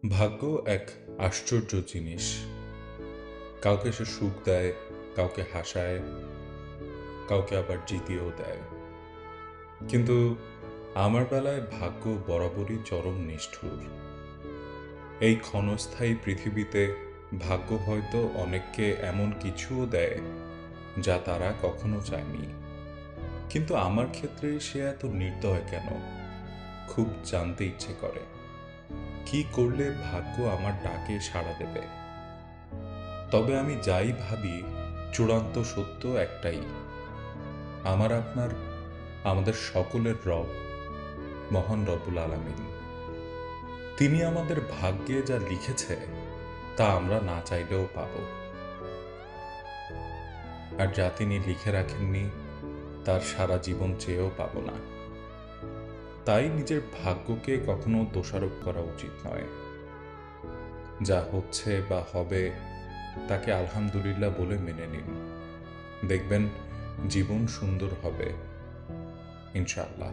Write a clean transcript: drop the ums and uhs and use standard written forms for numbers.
ভাগ্য এক আশ্চর্য জিনিস। কাউকে সে সুখ দেয়, কাউকে হাসায়, কাউকে আবার জিতিয়েও দেয়। কিন্তু আমার বেলায় ভাগ্য বরাবরই চরম নিষ্ঠুর। এই ক্ষণস্থায়ী পৃথিবীতে ভাগ্য হয়তো অনেককে এমন কিছুও দেয় যা তারা কখনো চায়নি। কিন্তু আমার ক্ষেত্রে সে এত নির্দয় কেন? খুব জানতে ইচ্ছে করে। কি করলে ভাগ্য আমার ডাকে সাড়া দেবে? তবে আমি যাই ভাবি, চূড়ান্ত সত্য একটাই: আপনার, আমাদের সকলের রব, মহান রব্বুল আলামিন। তিনি আমাদের ভাগ্যে যা লিখেছে তা আমরা না চাইলেও পাব, আর যা তিনি লিখে রাখেননি তার সারা জীবন চেয়েও পাব না। তাই নিজের ভাগ্যকে কখনো দোষারোপ করা উচিত নয়। যা হচ্ছে বা হবে তাকে আলহামদুলিল্লাহ বলে মেনে নিন। দেখবেন জীবন সুন্দর হবে, ইনশাআল্লাহ।